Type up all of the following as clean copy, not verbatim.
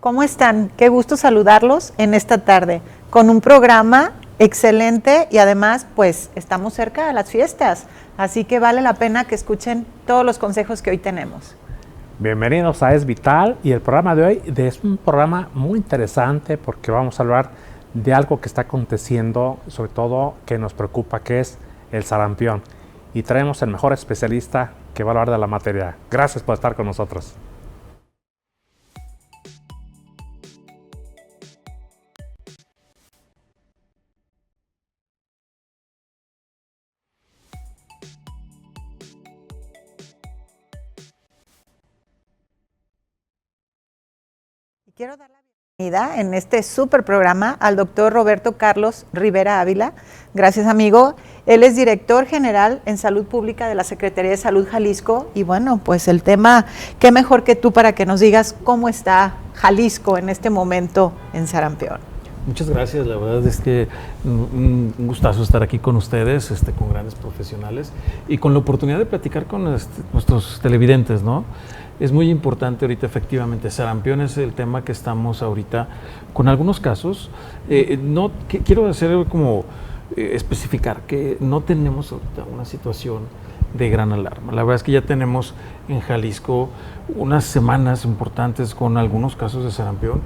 ¿Cómo están? Qué gusto saludarlos en esta tarde con un programa excelente y además pues estamos cerca de las fiestas, así que vale la pena que escuchen todos los consejos que hoy tenemos. Bienvenidos a Es Vital y el programa de hoy es un programa muy interesante porque vamos a hablar de algo que está aconteciendo, sobre todo que nos preocupa, que es el sarampión. Y traemos el mejor especialista que va a hablar de la materia. Gracias por estar con nosotros. Quiero dar la bienvenida en este súper programa al doctor Roberto Carlos Rivera Ávila. Gracias, amigo. Él es director general en Salud Pública de la Secretaría de Salud Jalisco. Y bueno, pues el tema, qué mejor que tú para que nos digas cómo está Jalisco en este momento en sarampión. Muchas gracias, la verdad es que un gustazo estar aquí con ustedes, con grandes profesionales y con la oportunidad de platicar con nuestros televidentes, ¿no? Es muy importante ahorita, efectivamente, sarampión es el tema que estamos ahorita con algunos casos. Quiero hacer como especificar que no tenemos ahorita una situación de gran alarma. La verdad es que ya tenemos en Jalisco unas semanas importantes con algunos casos de sarampión.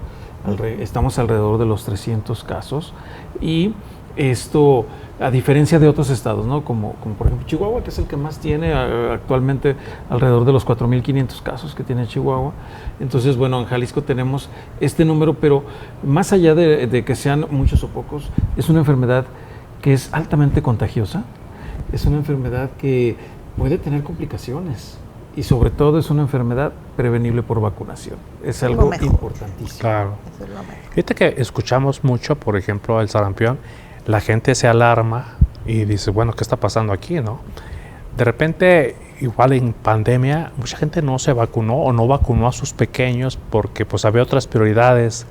Estamos alrededor de los 300 casos y esto, a diferencia de otros estados, ¿no? Como por ejemplo Chihuahua, que es el que más tiene actualmente, alrededor de los 4,500 casos que tiene Chihuahua. Entonces, bueno, en Jalisco tenemos este número, pero más allá de que sean muchos o pocos, es una enfermedad que es altamente contagiosa, es una enfermedad que puede tener complicaciones. Y sobre todo es una enfermedad prevenible por vacunación. Es algo importantísimo. Claro. Fíjate que escuchamos mucho, por ejemplo, el sarampión. La gente se alarma y dice, bueno, ¿qué está pasando aquí, no? De repente, igual en pandemia, mucha gente no se vacunó o no vacunó a sus pequeños porque pues había otras prioridades.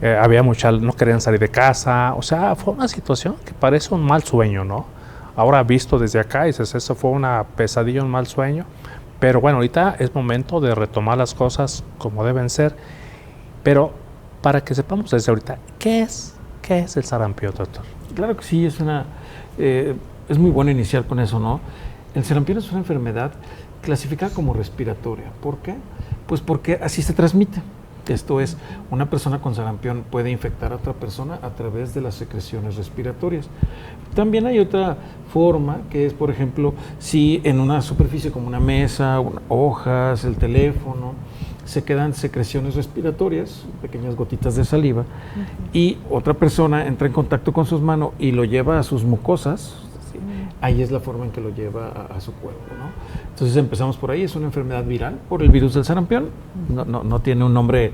No querían salir de casa. O sea, fue una situación que parece un mal sueño, ¿no? Ahora visto desde acá, dices, eso fue una pesadilla, un mal sueño. Pero bueno, ahorita es momento de retomar las cosas como deben ser. Pero para que sepamos desde ahorita, ¿qué es el sarampión, doctor? Claro que sí, es muy bueno iniciar con eso, ¿no? El sarampión es una enfermedad clasificada como respiratoria. ¿Por qué? Pues porque así se transmite. Esto es, una persona con sarampión puede infectar a otra persona a través de las secreciones respiratorias. También hay otra forma, que es, por ejemplo, si en una superficie como una mesa, hojas, el teléfono, se quedan secreciones respiratorias, pequeñas gotitas de saliva, y otra persona entra en contacto con sus manos y lo lleva a sus mucosas, ahí es la forma en que lo lleva a su cuerpo, ¿no? Entonces empezamos por ahí, es una enfermedad viral por el virus del sarampión, no tiene un nombre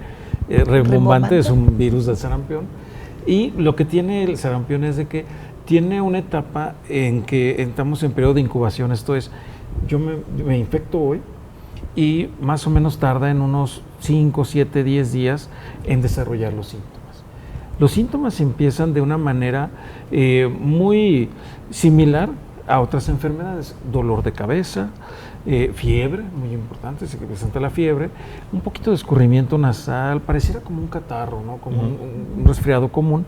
rimbombante, es un virus del sarampión. Y lo que tiene el sarampión es de que tiene una etapa en que estamos en periodo de incubación, esto es, yo me infecto hoy y más o menos tarda en unos 5, 7, 10 días en desarrollar los síntomas. Los síntomas empiezan de una manera muy similar a otras enfermedades, dolor de cabeza, fiebre, muy importante, se presenta la fiebre, un poquito de escurrimiento nasal, pareciera como un catarro, ¿no? Como un resfriado común,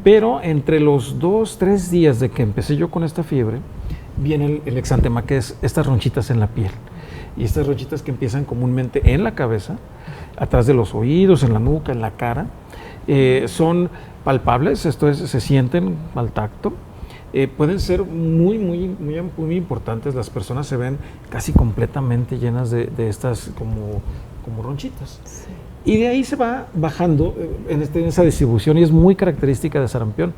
pero entre los 2, 3 días de que empecé yo con esta fiebre, viene el exantema, que es estas ronchitas en la piel, y estas ronchitas que empiezan comúnmente en la cabeza, atrás de los oídos, en la nuca, en la cara, son palpables, esto es, se sienten al tacto. Pueden ser muy importantes, las personas se ven casi completamente llenas de estas como ronchitas. Sí. Y de ahí se va bajando en esa distribución, y es muy característica de sarampión,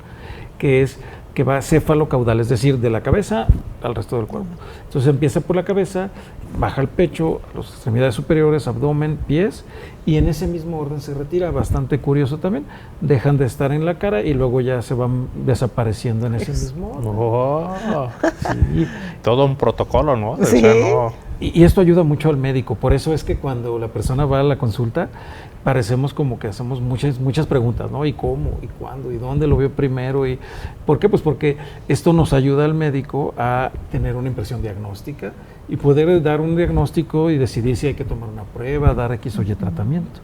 que es que va céfalo-caudal, es decir, de la cabeza al resto del cuerpo. Entonces empieza por la cabeza, baja al pecho, a las extremidades superiores, abdomen, pies, y en ese mismo orden se retira. Bastante curioso también, dejan de estar en la cara y luego ya se van desapareciendo en ese mismo orden. Oh, sí. Todo un protocolo, ¿no? Sí. O sea, no. Y esto ayuda mucho al médico, por eso es que cuando la persona va a la consulta, parecemos como que hacemos muchas preguntas, ¿no? ¿Y cómo? ¿Y cuándo? ¿Y dónde lo veo primero? ¿Y por qué? Pues porque esto nos ayuda al médico a tener una impresión diagnóstica y poder dar un diagnóstico y decidir si hay que tomar una prueba, dar X o Y tratamiento.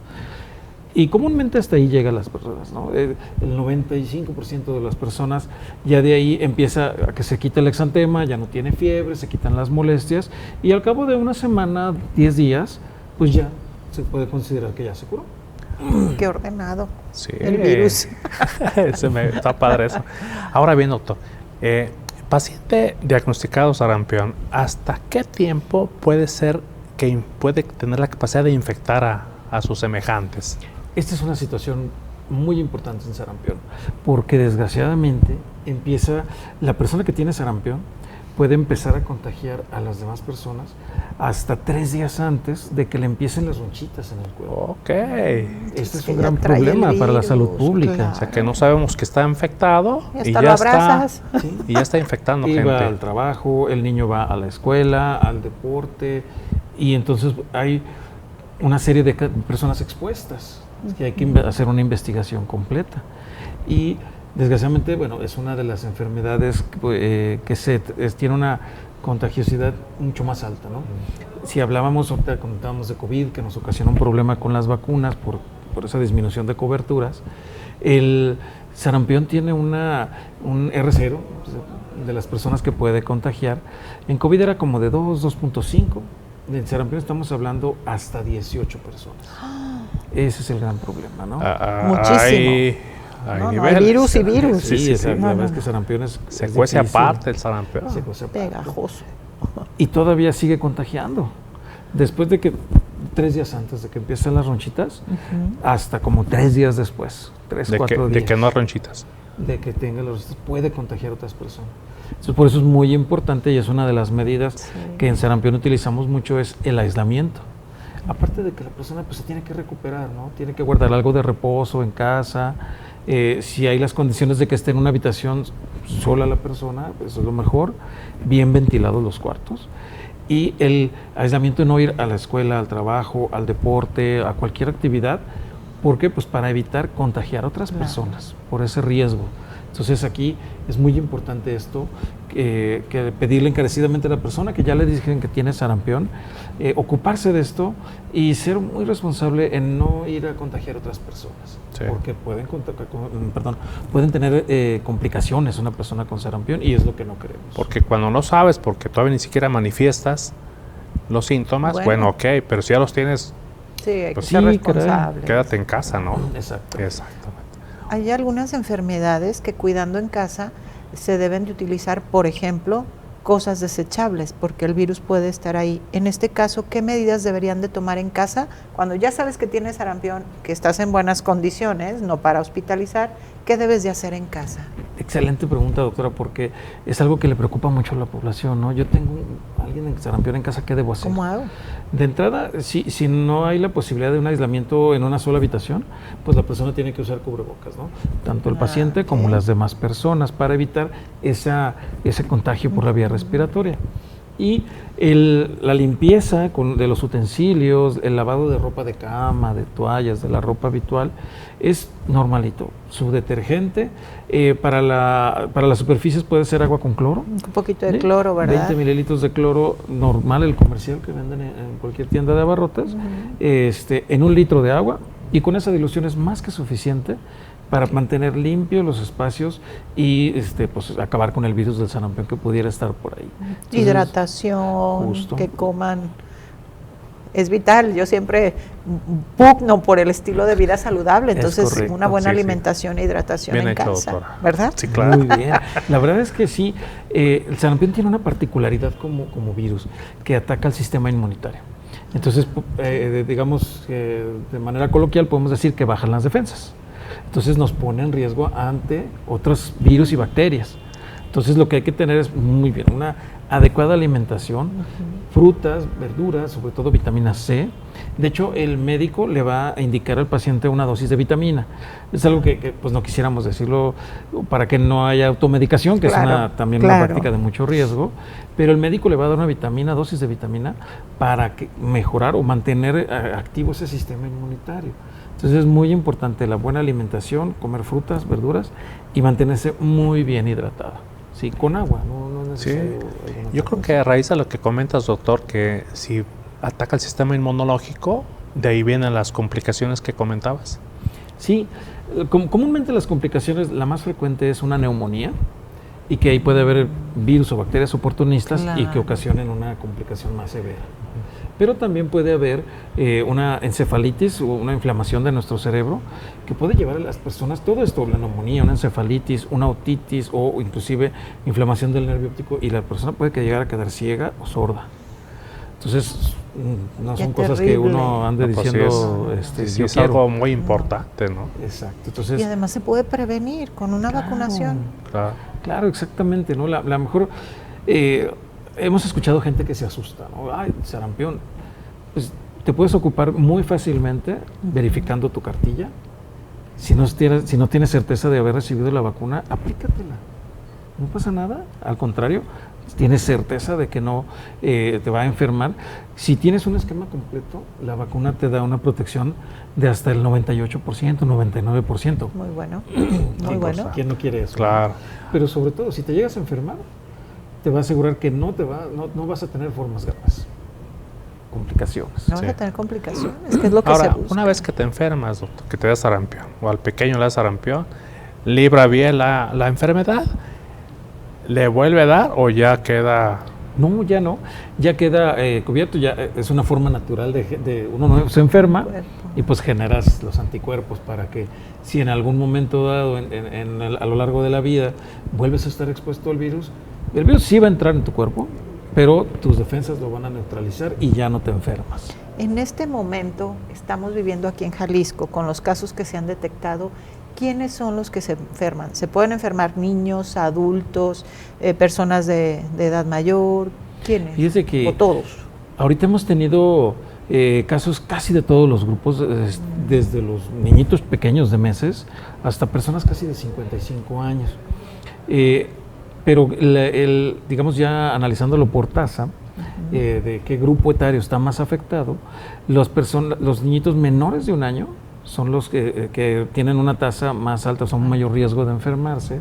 Y comúnmente hasta ahí llegan las personas, ¿no? El 95% de las personas ya de ahí empieza a que se quita el exantema, ya no tiene fiebre, se quitan las molestias y al cabo de una semana, 10 días, pues ya se puede considerar que ya se curó. Qué ordenado. Sí. El virus. Está padre eso. Ahora bien, doctor, paciente diagnosticado sarampión, ¿hasta qué tiempo puede ser que puede tener la capacidad de infectar a sus semejantes? Esta es una situación muy importante en sarampión, porque desgraciadamente la persona que tiene sarampión puede empezar a contagiar a las demás personas hasta 3 días antes de que le empiecen las ronchitas en el cuerpo. Ok. Este es un gran problema para la salud pública. claro. O sea, que no sabemos que está infectado Y hasta lo abrazas. ¿Sí? y ya está infectando Y gente. va al trabajo, el niño va a la escuela, al deporte, y entonces hay una serie de personas expuestas, que hay que hacer una investigación completa. Y desgraciadamente, bueno, es una de las enfermedades que tiene una contagiosidad mucho más alta, ¿no? Si ahorita comentábamos de COVID, que nos ocasionó un problema con las vacunas por esa disminución de coberturas, el sarampión tiene un R0 de las personas que puede contagiar. En COVID era como de 2.5. En sarampión estamos hablando hasta 18 personas. Ese es el gran problema, ¿no? Muchísimo. Hay No, hay virus y virus. Sí, exacto. No, La no, verdad es no. que sarampión es Se cuece difícil. aparte el sarampión. Se cuece aparte. Pegajoso. Y todavía sigue contagiando. Después de que 3 días antes de que empiecen las ronchitas, hasta como 3 días después, 4 días. De que no hay ronchitas. De que tenga las ronchitas, puede contagiar a otras personas. Entonces, por eso es muy importante y es una de las medidas que en sarampión utilizamos mucho, es el aislamiento. Aparte de que la persona pues se tiene que recuperar, ¿no? Tiene que guardar algo de reposo en casa. Si hay las condiciones de que esté en una habitación sola la persona, pues es lo mejor, bien ventilados los cuartos. Y el aislamiento, no ir a la escuela, al trabajo, al deporte, a cualquier actividad. ¿Por qué? Pues para evitar contagiar a otras personas, por ese riesgo. Entonces aquí es muy importante esto, que pedirle encarecidamente a la persona que ya le dijeron que tiene sarampión, ocuparse de esto y ser muy responsable en no ir a contagiar a otras personas, porque pueden tener complicaciones una persona con sarampión y es lo que no queremos. Porque cuando no sabes, porque todavía ni siquiera manifiestas los síntomas, bueno, ok, pero si ya los tienes, Sí, hay que pues ser sí, responsable. quédate en casa, ¿no? Exacto. Exactamente. Hay algunas enfermedades que cuidando en casa se deben de utilizar, por ejemplo, cosas desechables, porque el virus puede estar ahí. En este caso, ¿qué medidas deberían de tomar en casa cuando ya sabes que tienes sarampión, que estás en buenas condiciones, no para hospitalizar? ¿Qué debes de hacer en casa? Excelente pregunta, doctora, porque es algo que le preocupa mucho a la población, ¿no? Yo tengo alguien en sarampión en casa, ¿qué debo hacer? ¿Cómo hago? De entrada, si no hay la posibilidad de un aislamiento en una sola habitación, pues la persona tiene que usar cubrebocas, ¿no? Tanto el paciente como las demás personas, para evitar ese contagio por la vía respiratoria. Y la limpieza de los utensilios, el lavado de ropa de cama, de toallas, de la ropa habitual, es normalito. Su detergente, para las superficies puede ser agua con cloro. Un poquito de cloro, ¿verdad? 20 mililitros de cloro normal, el comercial que venden en cualquier tienda de abarrotes, en 1 litro de agua, y con esa dilución es más que suficiente para mantener limpios los espacios y pues acabar con el virus del sarampión que pudiera estar por ahí. Entonces, hidratación, justo. que coman. Es vital, yo siempre pugno por el estilo de vida saludable, entonces correcto, una buena sí, sí. alimentación e hidratación Bien en hecho, casa, doctora. ¿verdad? Sí, claro. Muy bien. La verdad es que sí, el sarampión tiene una particularidad como virus, que ataca al sistema inmunitario. Entonces, digamos que de manera coloquial podemos decir que bajan las defensas. Entonces nos pone en riesgo ante otros virus y bacterias. Entonces lo que hay que tener es muy bien una adecuada alimentación, frutas, verduras, sobre todo vitamina C. De hecho, el médico le va a indicar al paciente una dosis de vitamina. Es algo que pues no quisiéramos decirlo para que no haya automedicación, que Claro, es también una práctica de mucho riesgo, pero el médico le va a dar una dosis de vitamina para mejorar o mantener activo ese sistema inmunitario. Entonces es muy importante la buena alimentación, comer frutas, verduras y mantenerse muy bien hidratada. Sí, con agua, no es necesario. Yo creo que a raíz de lo que comentas, doctor, que si ataca el sistema inmunológico, de ahí vienen las complicaciones que comentabas. Sí, comúnmente las complicaciones, la más frecuente es una neumonía, y que ahí puede haber virus o bacterias oportunistas y que ocasionen una complicación más severa. Pero también puede haber una encefalitis o una inflamación de nuestro cerebro que puede llevar a las personas, todo esto, la neumonía, una encefalitis, una otitis o inclusive inflamación del nervio óptico, y la persona puede llegar a quedar ciega o sorda. Entonces, no son cosas que uno ande diciendo. Sí, es algo muy importante, ¿no? Exacto. Entonces, y además se puede prevenir con una vacunación. Claro, exactamente, ¿no? La mejor, hemos escuchado gente que se asusta, ¿no? Ay, sarampión. Pues te puedes ocupar muy fácilmente verificando tu cartilla. Si no tienes certeza de haber recibido la vacuna, aplícatela. No pasa nada, al contrario, tienes certeza de que no te va a enfermar. Si tienes un esquema completo, la vacuna te da una protección de hasta el 98%, 99%. Muy bueno, muy bueno. ¿Quién no quiere eso? Claro. Pero sobre todo, si te llegas a enfermar, te va a asegurar que no vas a tener formas graves, complicaciones. No vas a tener complicaciones, que es lo que se busca. Una vez que te enfermas, doctor, que te da sarampión, o al pequeño le da sarampión, libra bien la enfermedad, ¿le vuelve a dar o ya queda...? No, ya no, ya queda cubierto, ya es una forma natural de uno no se enferma y pues generas los anticuerpos para que si en algún momento dado a lo largo de la vida vuelves a estar expuesto al virus, el virus sí va a entrar en tu cuerpo, pero tus defensas lo van a neutralizar y ya no te enfermas. En este momento estamos viviendo aquí en Jalisco con los casos que se han detectado. ¿Quiénes son los que se enferman? ¿Se pueden enfermar niños, adultos, personas de edad mayor? ¿Quiénes? Fíjese que ¿O todos? Ahorita hemos tenido casos casi de todos los grupos, desde los niñitos pequeños de meses hasta personas casi de 55 años. Pero digamos, ya analizándolo por tasa, de qué grupo etario está más afectado, los niñitos menores de 1 año son los que tienen una tasa más alta, son un mayor riesgo de enfermarse,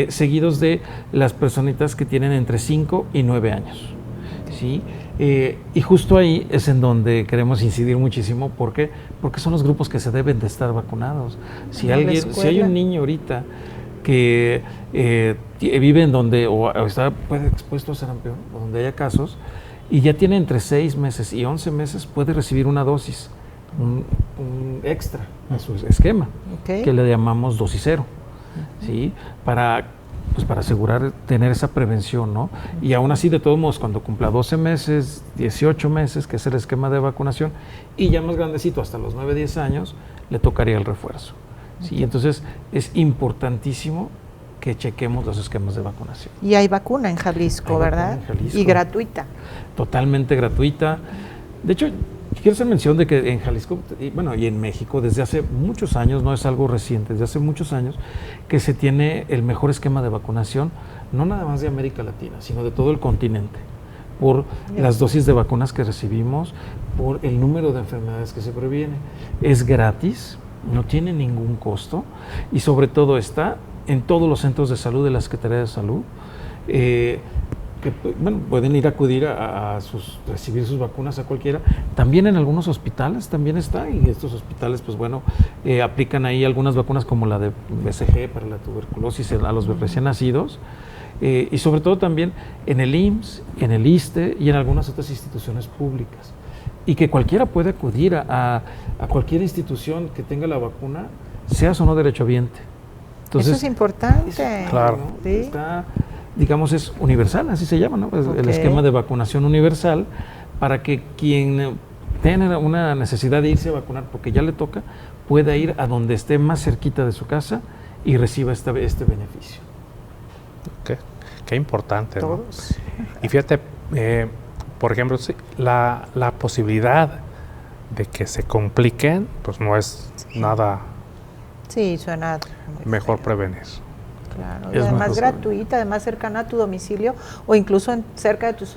seguidos de las personitas que tienen entre 5 y 9 años. ¿Sí? Y justo ahí es en donde queremos incidir muchísimo. ¿Por qué? Porque son los grupos que se deben de estar vacunados. Si hay un niño ahorita que vive en donde puede expuesto a sarampión, o donde haya casos, y ya tiene entre 6 meses y 11 meses, puede recibir una dosis, un extra a su esquema, que le llamamos dosis cero, ¿sí? Para asegurar tener esa prevención, ¿no? Y aún así, de todos modos, cuando cumpla 12 meses, 18 meses, que es el esquema de vacunación, y ya más grandecito, hasta los 9, 10 años, le tocaría el refuerzo. ¿Sí? Entonces, es importantísimo que chequemos los esquemas de vacunación. Y hay vacuna en Jalisco, ¿verdad? En Jalisco. Y gratuita. Totalmente gratuita. De hecho, quiero hacer mención de que en Jalisco, y en México, desde hace muchos años, no es algo reciente, desde hace muchos años, que se tiene el mejor esquema de vacunación, no nada más de América Latina, sino de todo el continente, por las dosis de vacunas que recibimos, por el número de enfermedades que se previene. Es gratis, no tiene ningún costo, y sobre todo está en todos los centros de salud de la Secretaría de Salud, pueden ir a acudir a recibir sus vacunas a cualquiera. También en algunos hospitales también está, y estos hospitales aplican ahí algunas vacunas como la de BCG para la tuberculosis a los recién nacidos, y sobre todo también en el IMSS, en el ISSSTE y en algunas otras instituciones públicas, y que cualquiera puede acudir a cualquier institución que tenga la vacuna, seas o no derechohabiente. Entonces, eso es importante. Claro. ¿Sí? Está, digamos, es universal, así se llama, ¿no? El esquema de vacunación universal, para que quien tenga una necesidad de irse a vacunar porque ya le toca, pueda ir a donde esté más cerquita de su casa y reciba este beneficio. Qué importante, ¿no? Todos. Y fíjate, por ejemplo, la posibilidad de que se compliquen, pues no es nada. Sí, suena mejor feo. prevenir. Claro, y además gratuita, además cercana a tu domicilio o incluso cerca de tus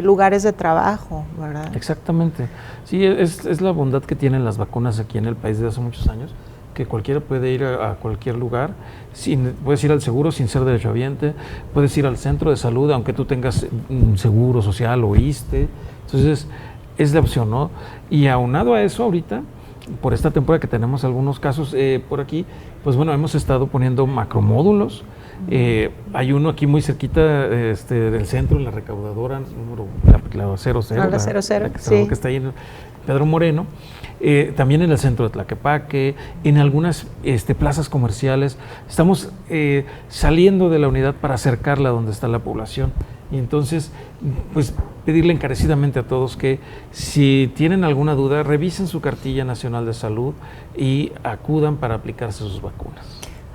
lugares de trabajo, ¿verdad? Exactamente. Sí, es la bondad que tienen las vacunas aquí en el país desde hace muchos años, que cualquiera puede ir a cualquier lugar, puedes ir al seguro sin ser derechohabiente, puedes ir al centro de salud aunque tú tengas un seguro social o ISSSTE. Entonces es la opción, ¿no? Y aunado a eso, ahorita por esta temporada que tenemos algunos casos por aquí, pues bueno, hemos estado poniendo macromódulos. Hay uno aquí muy cerquita del centro, en la recaudadora, número la 00, la 00, que está ahí en Pedro Moreno. También en el centro de Tlaquepaque, en algunas plazas comerciales. Estamos saliendo de la unidad para acercarla a donde está la población. Y entonces, pues pedirle encarecidamente a todos que si tienen alguna duda, revisen su cartilla nacional de salud y acudan para aplicarse sus vacunas.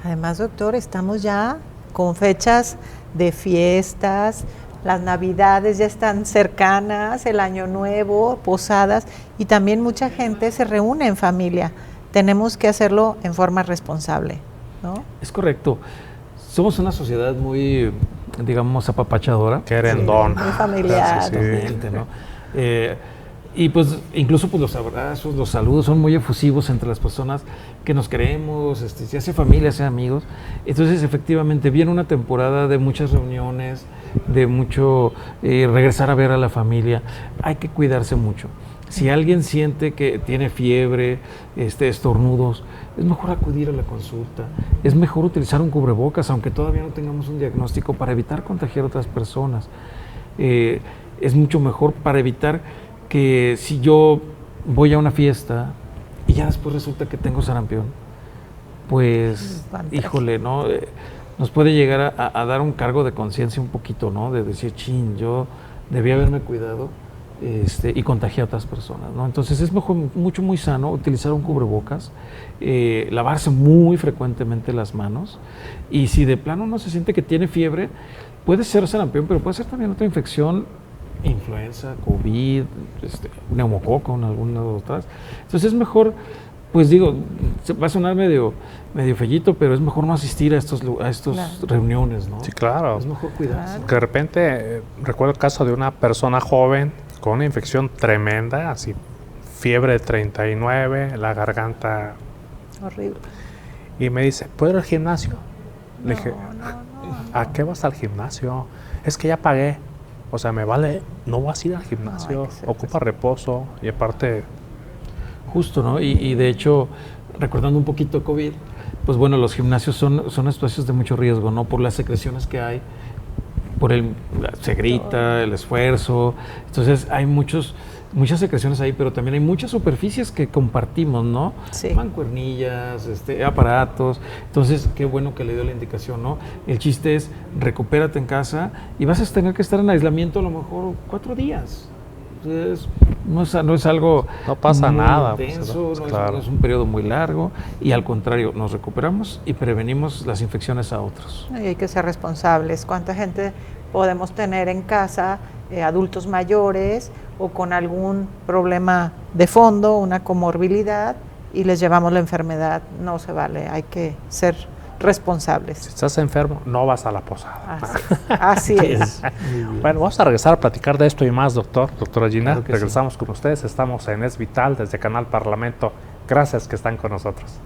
Además, doctor, estamos ya con fechas de fiestas, las navidades ya están cercanas, el año nuevo, posadas, y también mucha gente se reúne en familia. Tenemos que hacerlo en forma responsable, ¿no? Es correcto. Somos una sociedad muy, digamos, apapachadora. Querendón. Sí, muy familiar. Exactamente, ¿no? Y pues incluso pues los abrazos, los saludos son muy efusivos entre las personas que nos queremos, ya sea familia, sea amigos. Entonces efectivamente viene una temporada de muchas reuniones, de mucho regresar a ver a la familia. Hay que cuidarse mucho. Si alguien siente que tiene fiebre, estornudos, es mejor acudir a la consulta. Es mejor utilizar un cubrebocas, aunque todavía no tengamos un diagnóstico, para evitar contagiar a otras personas. Es mucho mejor para evitar que si yo voy a una fiesta y ya después resulta que tengo sarampión, pues, híjole, ¿no? Nos puede llegar a dar un cargo de conciencia un poquito, ¿no? De decir, chin, yo debí haberme cuidado y contagié a otras personas, ¿no? Entonces es mejor, muy sano utilizar un cubrebocas, lavarse muy frecuentemente las manos, y si de plano no se siente que tiene fiebre, puede ser sarampión, pero puede ser también otra infección, influenza, COVID, neumococo en alguna de otras. Entonces es mejor, pues digo, va a sonar medio fellito, pero es mejor no asistir a estos Claro. reuniones, ¿no? Sí, claro. Es mejor cuidarse. Que de repente, recuerdo el caso de una persona joven con una infección tremenda, así, fiebre de 39, la garganta. Horrible. Y me dice, ¿puedo ir al gimnasio? No, Le dije, no. ¿a qué vas al gimnasio? Es que ya pagué. O sea, me vale, no vas a ir al gimnasio, hay que ser ocupa reposo y aparte... Justo, ¿no? Y de hecho, recordando un poquito COVID, pues bueno, los gimnasios son espacios de mucho riesgo, ¿no? Por las secreciones que hay, se grita, el esfuerzo. Entonces hay muchas secreciones ahí, pero también hay muchas superficies que compartimos, ¿no? Sí. Mancuernillas, aparatos. Entonces, qué bueno que le dio la indicación, ¿no? El chiste es, recupérate en casa y vas a tener que estar en aislamiento a lo mejor 4 días. Entonces, no es algo No pasa muy nada, intenso, pues, no es un periodo muy largo, y al contrario, nos recuperamos y prevenimos las infecciones a otros. Y hay que ser responsables. ¿Cuánta gente podemos tener en casa, adultos mayores o con algún problema de fondo, una comorbilidad, y les llevamos la enfermedad? No se vale, hay que ser responsables. Si estás enfermo, no vas a la posada. Así es. Bueno, vamos a regresar a platicar de esto y más, doctora Gina. Claro que Regresamos con ustedes. Estamos en Es Vital desde Canal Parlamento. Gracias que están con nosotros.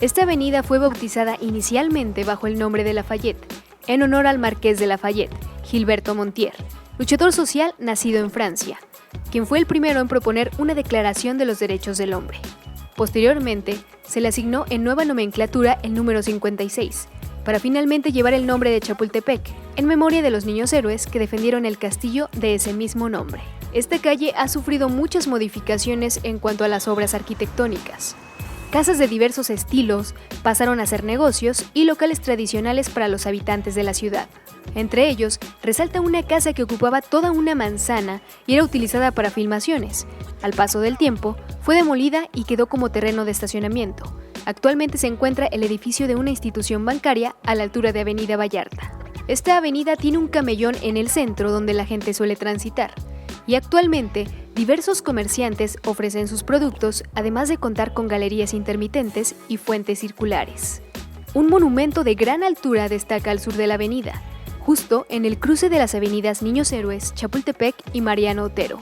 Esta avenida fue bautizada inicialmente bajo el nombre de Lafayette, en honor al marqués de Lafayette, Gilberto Montier, luchador social nacido en Francia, quien fue el primero en proponer una declaración de los derechos del hombre. Posteriormente, se le asignó en nueva nomenclatura el número 56, para finalmente llevar el nombre de Chapultepec, en memoria de los niños héroes que defendieron el castillo de ese mismo nombre. Esta calle ha sufrido muchas modificaciones en cuanto a las obras arquitectónicas. Casas de diversos estilos pasaron a ser negocios y locales tradicionales para los habitantes de la ciudad. Entre ellos, resalta una casa que ocupaba toda una manzana y era utilizada para filmaciones. Al paso del tiempo, fue demolida y quedó como terreno de estacionamiento. Actualmente se encuentra el edificio de una institución bancaria a la altura de Avenida Vallarta. Esta avenida tiene un camellón en el centro donde la gente suele transitar. Y actualmente, diversos comerciantes ofrecen sus productos, además de contar con galerías intermitentes y fuentes circulares. Un monumento de gran altura destaca al sur de la avenida, justo en el cruce de las avenidas Niños Héroes, Chapultepec y Mariano Otero.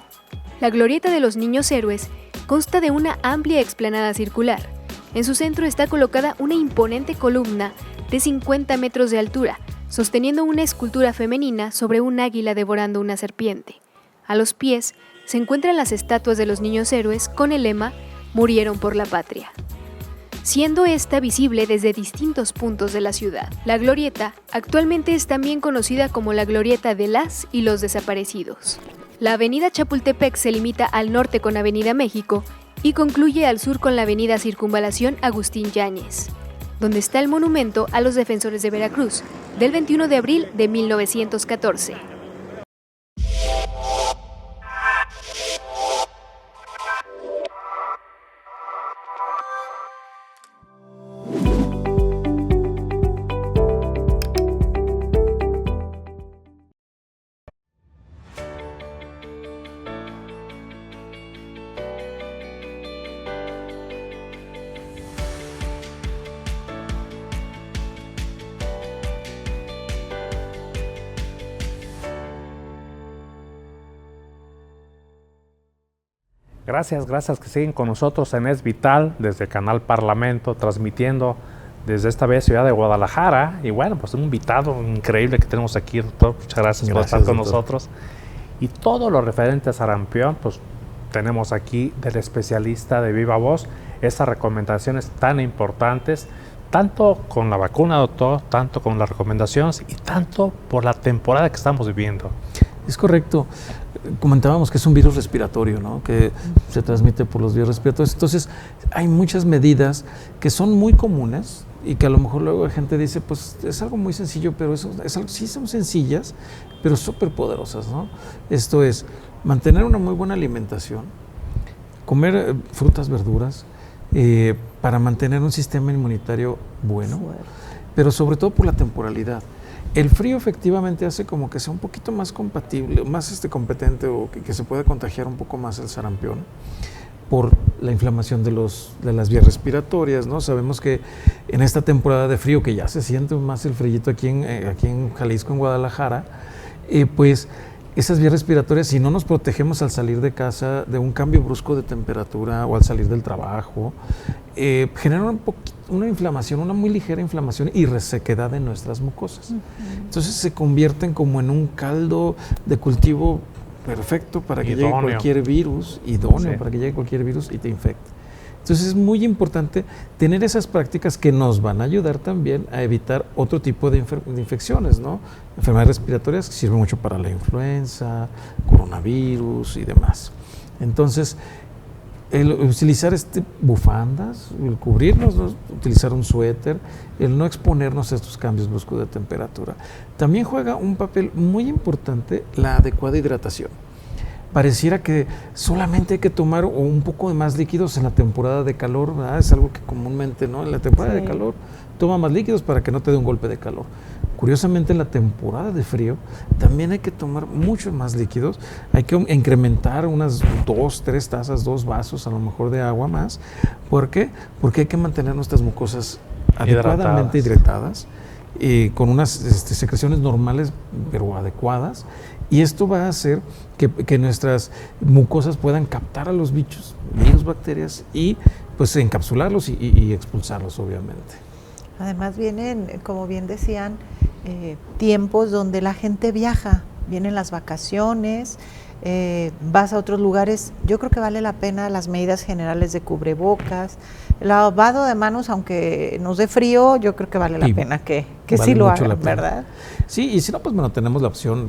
La glorieta de los Niños Héroes consta de una amplia explanada circular. En su centro está colocada una imponente columna de 50 metros de altura, sosteniendo una escultura femenina sobre un águila devorando una serpiente. A los pies se encuentran las estatuas de los niños héroes con el lema "Murieron por la patria", siendo esta visible desde distintos puntos de la ciudad. La glorieta actualmente es también conocida como la glorieta de las y los desaparecidos. La avenida Chapultepec se limita al norte con Avenida México y concluye al sur con la avenida Circunvalación Agustín Yáñez, donde está el monumento a los defensores de Veracruz, del 21 de abril de 1914. Gracias que siguen con nosotros en Es Vital desde Canal Parlamento, transmitiendo desde esta bella ciudad de Guadalajara. Y bueno, pues un invitado increíble que tenemos aquí, doctor. Muchas gracias por estar con nosotros. Y todo lo referente a sarampión, pues tenemos aquí del especialista de viva voz estas recomendaciones tan importantes, tanto con la vacuna, doctor, tanto con las recomendaciones y tanto por la temporada que estamos viviendo. Es correcto. Comentábamos que es un virus respiratorio, ¿no? Que se transmite por los vías respiratorios. Entonces, hay muchas medidas que son muy comunes y que a lo mejor luego la gente dice, pues es algo muy sencillo, pero eso es algo, sí son sencillas, pero súper poderosas, ¿no? Esto es mantener una muy buena alimentación, comer frutas, verduras, para mantener un sistema inmunitario bueno, pero sobre todo por la temporalidad. El frío efectivamente hace como que sea un poquito más compatible, más competente, o que se pueda contagiar un poco más el sarampión por la inflamación de las vías respiratorias, ¿no? Sabemos que en esta temporada de frío, que ya se siente más el frillito aquí en Jalisco, en Guadalajara, pues esas vías respiratorias, si no nos protegemos al salir de casa de un cambio brusco de temperatura o al salir del trabajo, generan una inflamación, una muy ligera inflamación y resequedad en nuestras mucosas. Entonces se convierten como en un caldo de cultivo perfecto para que llegue cualquier virus, idóneo para que llegue cualquier virus y te infecte. Entonces es muy importante tener esas prácticas que nos van a ayudar también a evitar otro tipo de infecciones, ¿no? Enfermedades respiratorias que sirven mucho para la influenza, coronavirus y demás. Entonces, el utilizar bufandas, el cubrirnos, ¿no? Utilizar un suéter, el no exponernos a estos cambios bruscos de temperatura. También juega un papel muy importante la adecuada hidratación. Pareciera que solamente hay que tomar un poco de más líquidos en la temporada de calor, ¿verdad? Es algo que comúnmente, ¿no? En la temporada de calor toma más líquidos para que no te dé un golpe de calor. Curiosamente, en la temporada de frío también hay que tomar muchos más líquidos. Hay que incrementar unas 2, 3 tazas, 2 vasos a lo mejor de agua más. ¿Por qué? Porque hay que mantener nuestras mucosas adecuadamente hidratadas, con unas secreciones normales pero adecuadas. Y esto va a hacer que nuestras mucosas puedan captar a los bichos, virus, bacterias, y pues encapsularlos y expulsarlos, obviamente. Además vienen, como bien decían, tiempos donde la gente viaja, vienen las vacaciones, vas a otros lugares. Yo creo que vale la pena las medidas generales de cubrebocas, el lavado de manos, aunque nos dé frío, yo creo que vale la pena que vale sí lo hagan, ¿verdad? Sí, y si no, pues bueno, tenemos la opción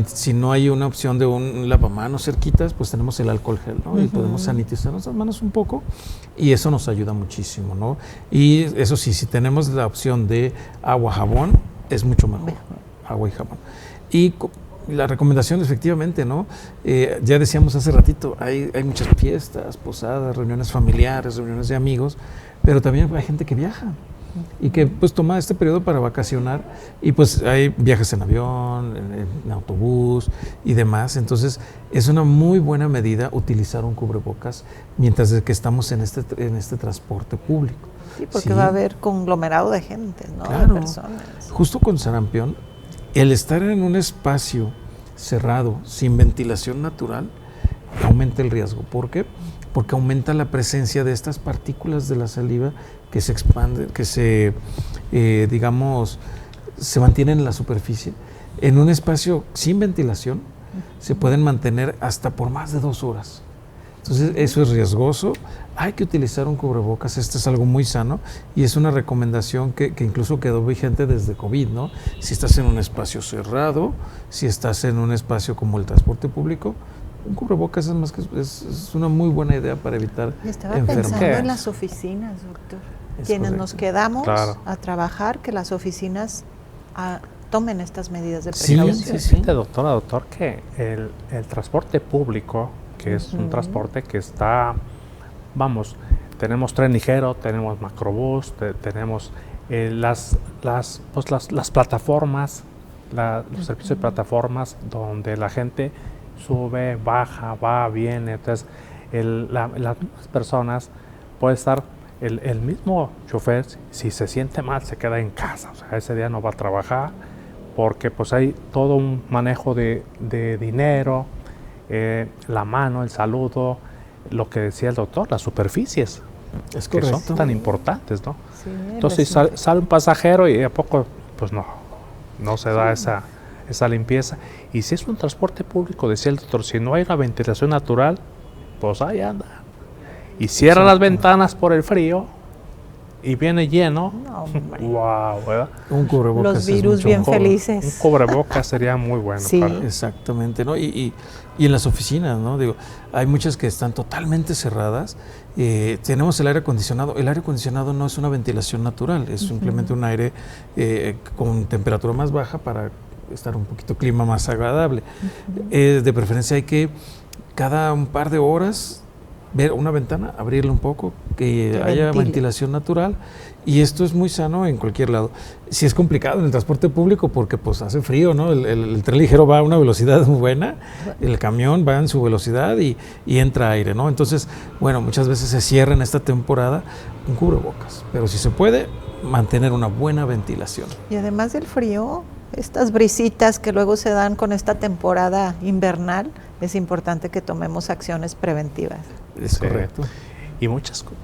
si no hay una opción de un lavamanos cerquitas, pues tenemos el alcohol gel, ¿no? Y podemos sanitizar nuestras manos un poco y eso nos ayuda muchísimo, ¿no? Y eso sí, si tenemos la opción de agua, jabón, es mucho mejor. Agua y jabón. Y la recomendación, efectivamente, ¿no? Ya decíamos hace ratito, hay muchas fiestas, posadas, reuniones familiares, reuniones de amigos, pero también hay gente que viaja y que pues toma este periodo para vacacionar y pues hay viajes en avión, en autobús y demás. Entonces es una muy buena medida utilizar un cubrebocas mientras que estamos en este transporte público. Sí, porque va a haber conglomerado de gente, ¿no? Claro. De personas. Justo con sarampión, el estar en un espacio cerrado, sin ventilación natural, aumenta el riesgo. ¿Por qué? Porque aumenta la presencia de estas partículas de la saliva que se expanden, que se mantienen en la superficie. En un espacio sin ventilación se pueden mantener hasta por más de 2 horas. Entonces eso es riesgoso, hay que utilizar un cubrebocas, esto es algo muy sano y es una recomendación que incluso quedó vigente desde COVID, ¿no? Si estás en un espacio cerrado, si estás en un espacio como el transporte público, un cubrebocas es una muy buena idea para evitar enfermedades. Estaba pensando en las oficinas, doctor. Quienes nos quedamos a trabajar, que las oficinas tomen estas medidas de precaución. Sí, doctor, que el transporte público, que es un transporte que está, tenemos tren ligero, tenemos macrobús, tenemos las plataformas, los servicios de plataformas donde la gente sube, baja, va, viene. Entonces las personas puede estar, el mismo chofer, si se siente mal, se queda en casa, o sea, ese día no va a trabajar porque pues hay todo un manejo de dinero, la mano, el saludo, lo que decía el doctor, las superficies, que son tan importantes, ¿no? Sí, entonces sale un pasajero y a poco pues no se da esa limpieza. Y si es un transporte público, decía el doctor, si no hay una ventilación natural, pues ahí anda. Y cierra las ventanas por el frío y viene lleno. No, wow, ¿verdad? Un cubrebocas. Los virus bien felices. Un cubrebocas sería muy bueno. Sí. Exactamente, ¿no? Y en las oficinas, ¿no? Digo, hay muchas que están totalmente cerradas. Tenemos el aire acondicionado. El aire acondicionado no es una ventilación natural, es simplemente un aire con temperatura más baja para estar un poquito clima más agradable. De preferencia hay que cada un par de horas ver una ventana, abrirla un poco, que haya ventilación natural, y esto es muy sano en cualquier lado. Si es complicado en el transporte público porque pues hace frío, ¿no? El tren ligero va a una velocidad muy buena, el camión va en su velocidad y entra aire, ¿no? Entonces, bueno, muchas veces se cierra en esta temporada un cubrebocas, pero si se puede, mantener una buena ventilación. Y además del frío, estas brisitas que luego se dan con esta temporada invernal, es importante que tomemos acciones preventivas. Es correcto. Y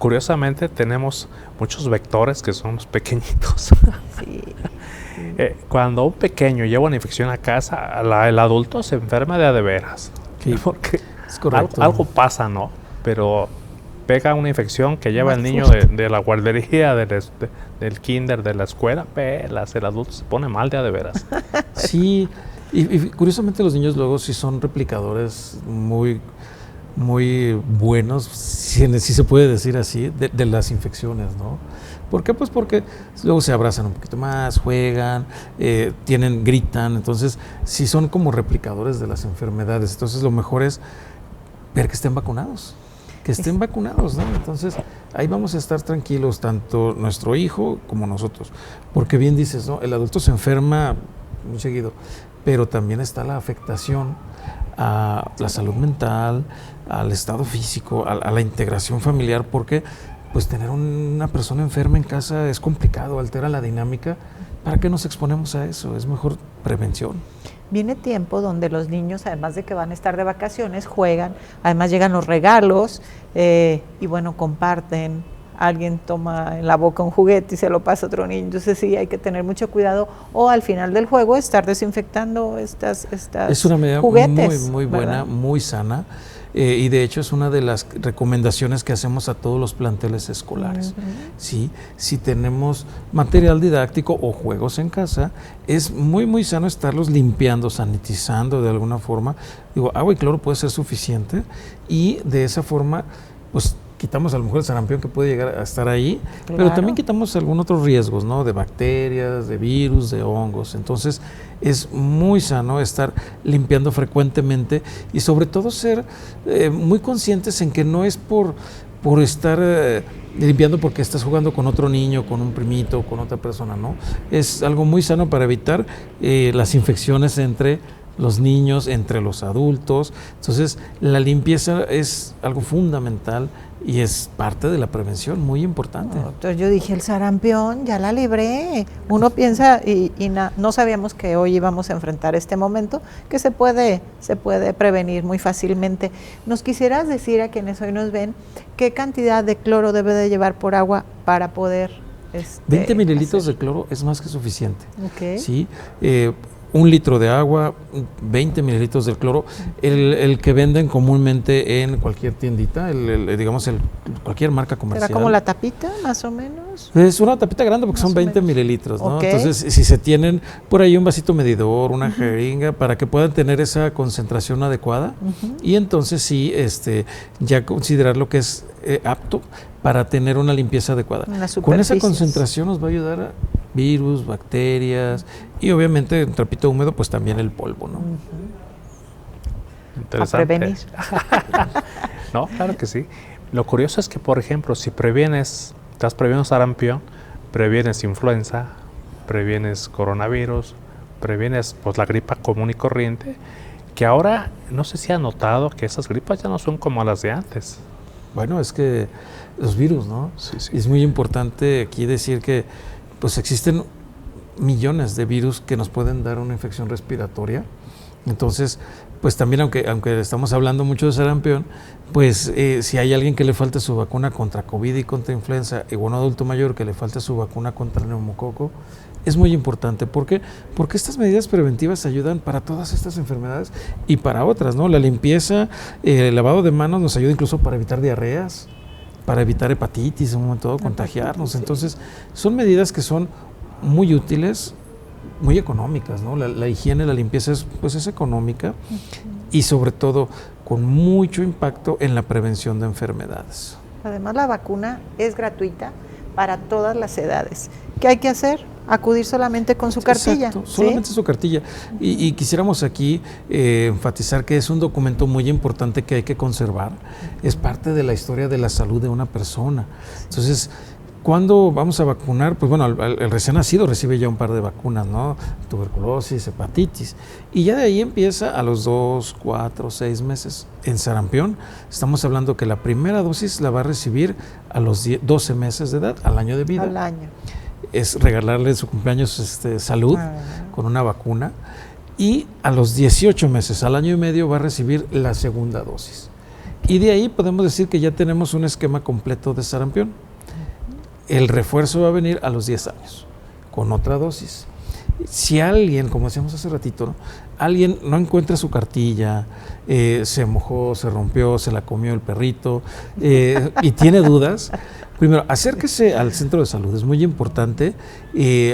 curiosamente, tenemos muchos vectores que son los pequeñitos. Sí. Cuando un pequeño lleva una infección a casa, el adulto se enferma de veras. Sí, porque es correcto. Algo pasa, ¿no? Pero pega una infección que lleva el niño de la guardería, del kinder, de la escuela, pelas, el adulto se pone mal de veras. Sí, y curiosamente los niños luego sí son replicadores muy buenos, si se puede decir así, de las infecciones, ¿no? ¿Por qué? Pues porque luego se abrazan un poquito más, juegan, gritan, entonces sí son como replicadores de las enfermedades. Entonces lo mejor es ver que estén vacunados. ¿No? Entonces, ahí vamos a estar tranquilos, tanto nuestro hijo como nosotros. Porque bien dices, ¿no? El adulto se enferma muy seguido, pero también está la afectación a la salud mental, al estado físico, a la integración familiar, porque pues tener una persona enferma en casa es complicado, altera la dinámica. ¿Para qué nos exponemos a eso? Es mejor prevención. viene tiempo donde los niños, además de que van a estar de vacaciones, juegan, además llegan los regalos y bueno, comparten. Alguien toma en la boca un juguete y se lo pasa a otro niño, entonces sí hay que tener mucho cuidado, o al final del juego estar desinfectando estas es una medida juguetes, muy buena, muy sana, y de hecho es una de las recomendaciones que hacemos a todos los planteles escolares. ¿Sí? Si tenemos material didáctico o juegos en casa, es muy sano estarlos limpiando, sanitizando de alguna forma. Digo, agua y cloro puede ser suficiente, y de esa forma pues quitamos a lo mejor el sarampión que puede llegar a estar ahí, claro, pero también quitamos algunos otros riesgos, ¿no? De bacterias, de virus, de hongos. Entonces es muy sano estar limpiando frecuentemente y sobre todo ser muy conscientes en que no es por estar limpiando porque estás jugando con otro niño, con un primito, con otra persona, ¿no? Es algo muy sano para evitar las infecciones entre los niños, entre los adultos. Entonces la limpieza es algo fundamental y es parte de la prevención, muy importante. Entonces yo dije, el sarampión, ya la libré. Uno piensa, no sabíamos que hoy íbamos a enfrentar este momento, que se puede prevenir muy fácilmente. ¿Nos quisieras decir a quienes hoy nos ven qué cantidad de cloro debe de llevar por agua para poder 20 mililitros de cloro es más que suficiente. Okay. ¿Sí? 1 litro de agua, 20 mililitros de cloro, el que venden comúnmente en cualquier tiendita, cualquier marca comercial. ¿Será como la tapita, más o menos? Es una tapita grande porque son 20 mililitros, ¿no? Okay. Entonces, si se tienen por ahí un vasito medidor, una jeringa, para que puedan tener esa concentración adecuada, y entonces sí, ya considerar lo que es apto para tener una limpieza adecuada. Con esa concentración nos va a ayudar a virus, bacterias y obviamente en trapito húmedo pues también el polvo, ¿no? Interesante. A prevenir. No, claro que sí. Lo curioso es que, por ejemplo, si estás preveniendo sarampión, previenes influenza, previenes coronavirus, previenes pues la gripa común y corriente, que ahora no sé si ha notado que esas gripas ya no son como las de antes. Bueno, es que los virus, ¿no? Sí. Es muy importante aquí decir que pues existen millones de virus que nos pueden dar una infección respiratoria. Entonces, pues también aunque estamos hablando mucho de sarampión, pues si hay alguien que le falta su vacuna contra COVID y contra influenza, y un adulto mayor que le falta su vacuna contra el neumococo, es muy importante. ¿Por qué? Porque estas medidas preventivas ayudan para todas estas enfermedades y para otras, ¿no? La limpieza, el lavado de manos nos ayuda incluso para evitar diarreas, para evitar hepatitis, en un momento dado contagiarnos. Entonces, son medidas que son muy útiles, muy económicas, ¿no? La higiene, la limpieza es económica y sobre todo con mucho impacto en la prevención de enfermedades. Además, la vacuna es gratuita para todas las edades. ¿Qué hay que hacer? Acudir solamente con su cartilla. Exacto, solamente su cartilla. Y quisiéramos aquí enfatizar que es un documento muy importante que hay que conservar. Es parte de la historia de la salud de una persona. Entonces, ¿cuándo vamos a vacunar? Pues bueno, el recién nacido recibe ya un par de vacunas, ¿no? Tuberculosis, hepatitis. Y ya de ahí empieza a los 2, 4, 6 meses. En sarampión estamos hablando que la primera dosis la va a recibir a los 12 meses de edad, al año de vida. Al año. Es regalarle su cumpleaños salud con una vacuna, y a los 18 meses, al año y medio, va a recibir la segunda dosis. Y de ahí podemos decir que ya tenemos un esquema completo de sarampión. El refuerzo va a venir a los 10 años, con otra dosis. Si alguien, como decíamos hace ratito, ¿no? Alguien no encuentra su cartilla, se mojó, se rompió, se la comió el perrito, y tiene dudas, primero, acérquese al centro de salud, es muy importante.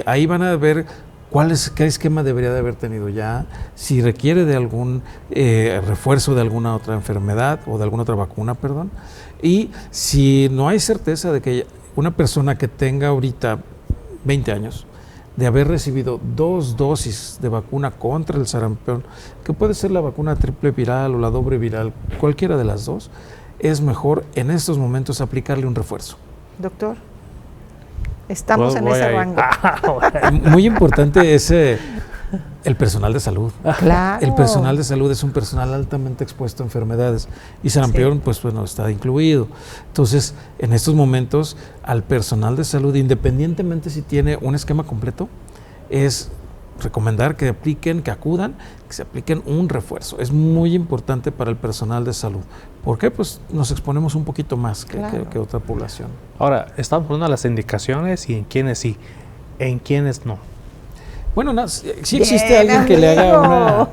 Ahí van a ver qué esquema debería de haber tenido ya, si requiere de algún refuerzo de alguna otra enfermedad o de alguna otra vacuna, perdón. Y si no hay certeza de que una persona que tenga ahorita 20 años, de haber recibido 2 dosis de vacuna contra el sarampión, que puede ser la vacuna triple viral o la doble viral, cualquiera de las dos, es mejor en estos momentos aplicarle un refuerzo. Doctor, estamos en ese rango. Muy importante es el personal de salud. Claro. El personal de salud es un personal altamente expuesto a enfermedades y sarampión, pues bueno, está incluido. Entonces, en estos momentos, al personal de salud, independientemente si tiene un esquema completo, es recomendar que apliquen, que acudan, que se apliquen un refuerzo. Es muy importante para el personal de salud. ¿Por qué? Pues nos exponemos un poquito más que otra población. Ahora, estamos poniendo las indicaciones y en quiénes sí, en quiénes no. Bueno, sí existe alguien que le haga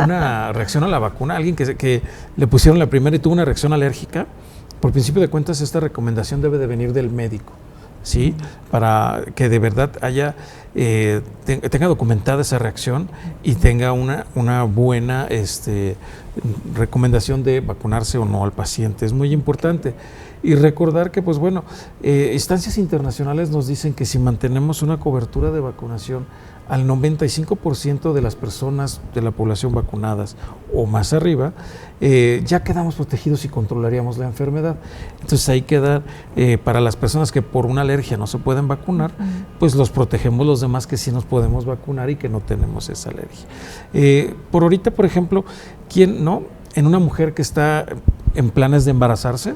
una reacción a la vacuna, alguien que le pusieron la primera y tuvo una reacción alérgica. Por principio de cuentas, esta recomendación debe de venir del médico, ¿sí? Para que de verdad tenga documentada esa reacción y tenga una buena recomendación de vacunarse o no al paciente. Es muy importante. Y recordar que, pues bueno, instancias internacionales nos dicen que si mantenemos una cobertura de vacunación al 95% de las personas de la población vacunadas o más arriba, ya quedamos protegidos y controlaríamos la enfermedad. Entonces ahí queda, para las personas que por una alergia no se pueden vacunar, pues los protegemos los demás que sí nos podemos vacunar y que no tenemos esa alergia. Por ahorita, por ejemplo, ¿quién no? En una mujer que está en planes de embarazarse,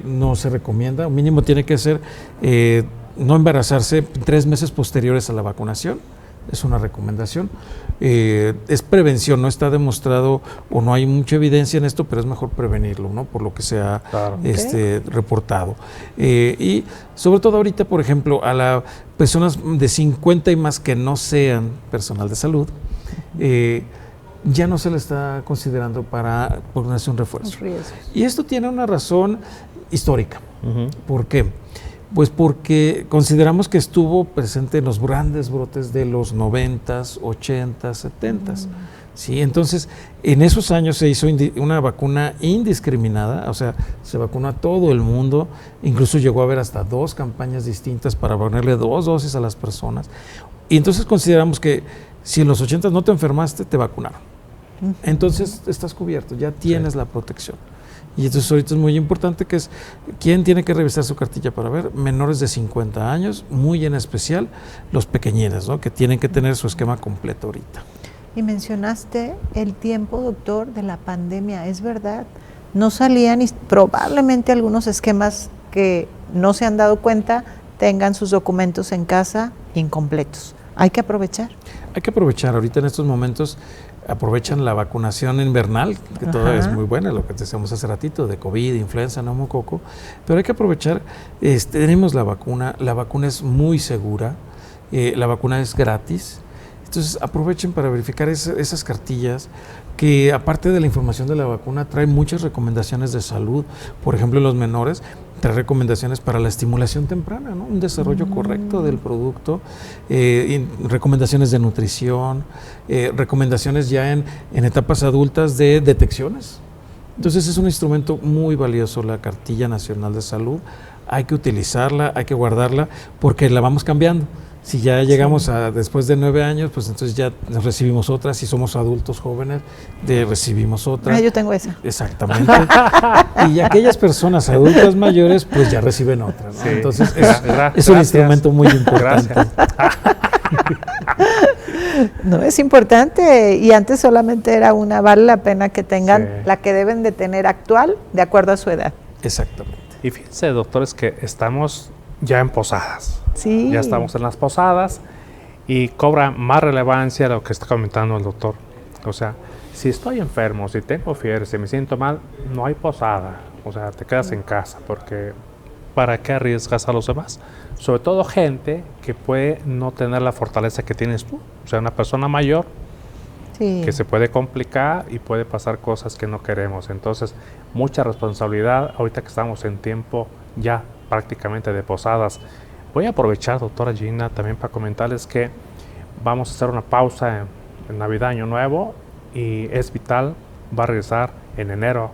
no se recomienda, mínimo tiene que ser no embarazarse 3 meses posteriores a la vacunación, es una recomendación. Es prevención, no está demostrado o no hay mucha evidencia en esto, pero es mejor prevenirlo, ¿no? Por lo que se ha reportado. Y sobre todo ahorita, por ejemplo, a las personas de 50 y más que no sean personal de salud, ya no se le está considerando para ponerse un refuerzo. Y esto tiene una razón histórica. ¿Por qué? Pues porque consideramos que estuvo presente en los grandes brotes de los 90s, 80s, 70s. ¿Sí? Entonces, en esos años se hizo una vacuna indiscriminada, o sea, se vacunó a todo el mundo, incluso llegó a haber hasta 2 campañas distintas para ponerle 2 dosis a las personas. Y entonces consideramos que si en los 80s no te enfermaste, te vacunaron. Entonces estás cubierto, ya tienes la protección. Y entonces ahorita es muy importante que es, ¿quién tiene que revisar su cartilla para ver? Menores de 50 años, muy en especial los pequeñines, ¿no? Que tienen que tener su esquema completo ahorita. Y mencionaste el tiempo, doctor, de la pandemia, es verdad, no salían y probablemente algunos esquemas que no se han dado cuenta tengan sus documentos en casa incompletos. Hay que aprovechar. Hay que aprovechar, ahorita en estos momentos aprovechan la vacunación invernal, que todavía es muy buena, lo que decíamos hace ratito, de COVID, influenza, neumococo, pero hay que aprovechar, tenemos la vacuna es muy segura, la vacuna es gratis, entonces aprovechen para verificar esas cartillas, que aparte de la información de la vacuna, trae muchas recomendaciones de salud, por ejemplo, en los menores, trae recomendaciones para la estimulación temprana, ¿no? Un desarrollo correcto del producto, recomendaciones de nutrición, recomendaciones ya en etapas adultas de detecciones. Entonces es un instrumento muy valioso la Cartilla Nacional de Salud, hay que utilizarla, hay que guardarla, porque la vamos cambiando. Si ya llegamos a después de 9 años, pues entonces ya recibimos otra. Si somos adultos jóvenes, recibimos otra. Yo tengo esa. Exactamente. Y aquellas personas adultas mayores, pues ya reciben otra, ¿no? Sí. Entonces es un instrumento muy importante. No, es importante, y antes solamente era una, vale la pena que tengan la que deben de tener actual, de acuerdo a su edad. Exactamente. Y fíjense, doctores, que estamos ya en posadas. Sí. Ya estamos en las posadas y cobra más relevancia lo que está comentando el doctor. O sea, si estoy enfermo, si tengo fiebre, si me siento mal, no hay posada. O sea, te quedas en casa, porque ¿para qué arriesgas a los demás? Sobre todo gente que puede no tener la fortaleza que tienes tú. O sea, una persona mayor que se puede complicar y puede pasar cosas que no queremos. Entonces, mucha responsabilidad ahorita que estamos en tiempo ya prácticamente de posadas. Voy a aprovechar, doctora Gina, también para comentarles que vamos a hacer una pausa en Navidad, Año Nuevo, y es vital, va a regresar en enero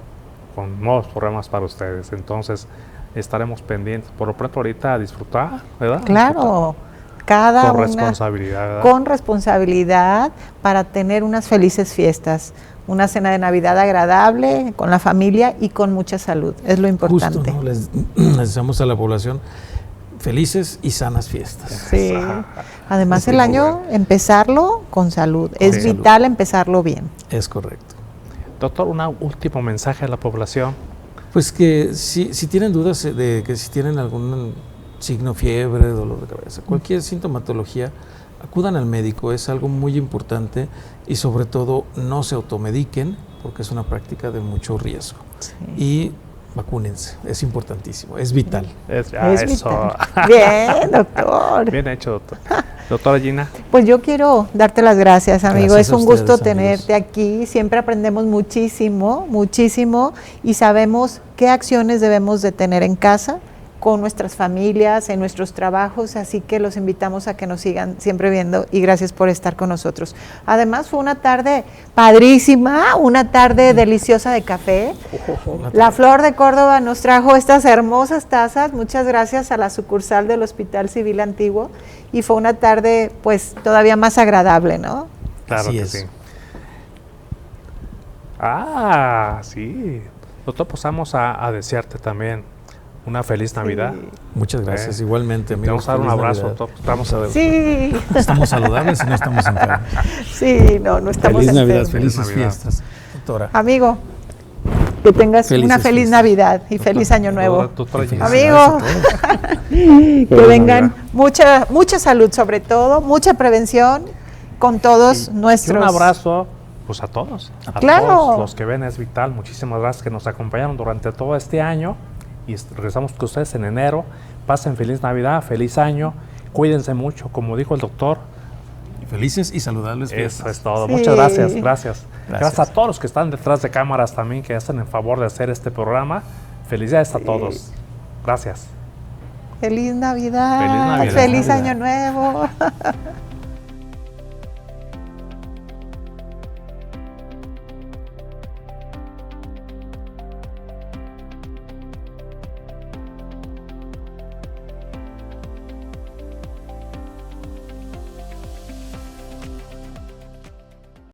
con nuevos programas para ustedes. Entonces, estaremos pendientes. Por lo pronto, ahorita a disfrutar, ¿verdad? Claro, con responsabilidad, ¿verdad? Con responsabilidad para tener unas felices fiestas. Una cena de Navidad agradable, con la familia y con mucha salud. Es lo importante. Justo, ¿no? Les deseamos a la población felices y sanas fiestas. Sí. Además, el año empezarlo con salud. Es vital empezarlo bien. Es correcto. Doctor, un último mensaje a la población. Pues que si tienen dudas de que si tienen algún signo fiebre, dolor de cabeza, cualquier sintomatología, acudan al médico, es algo muy importante y sobre todo no se automediquen porque es una práctica de mucho riesgo. Sí. Y vacúnense, es importantísimo, es vital. Es eso. vital. Bien, doctor. Bien hecho, doctor. Doctora Gina. Pues yo quiero darte las gracias, amigo. Gracias Es a un gusto ustedes, tenerte aquí. Siempre aprendemos muchísimo, muchísimo y sabemos qué acciones debemos de tener en casa, con nuestras familias, en nuestros trabajos, así que los invitamos a que nos sigan siempre viendo y gracias por estar con nosotros. Además fue una tarde padrísima, una tarde deliciosa de café. La Flor de Córdoba nos trajo estas hermosas tazas, muchas gracias a la sucursal del Hospital Civil Antiguo y fue una tarde pues todavía más agradable, ¿no? Claro Así que es. sí. Sí. Doctor, pues vamos a desearte también una feliz Navidad. Sí. Muchas gracias, igualmente, Te vamos amigos. a dar un Feliz abrazo, Navidad. doctor. Vamos a ver. Sí, Estamos saludables y no estamos enfermos. sí, no estamos Feliz Navidad, enfermos. felices Navidad. fiestas, doctora. Amigo, que tengas Felices una feliz fiestas. Navidad y feliz Año Nuevo. Doctora Gina. Amigo, que Feliz vengan Navidad. mucha salud sobre todo, mucha prevención con todos Y nuestros... un abrazo pues a todos. A Claro. todos los que ven Es Vital. Muchísimas gracias que nos acompañaron durante todo este año. Y regresamos con ustedes en enero. Pasen feliz Navidad, feliz año. Cuídense mucho, como dijo el doctor. Felices y saludables Eso fiestas. es todo. Sí. Muchas gracias, gracias. Gracias. Gracias a todos los que están detrás de cámaras también, que hacen en favor de hacer este programa. Felicidades a todos. Gracias. Feliz Navidad, Feliz Navidad. feliz Año Nuevo.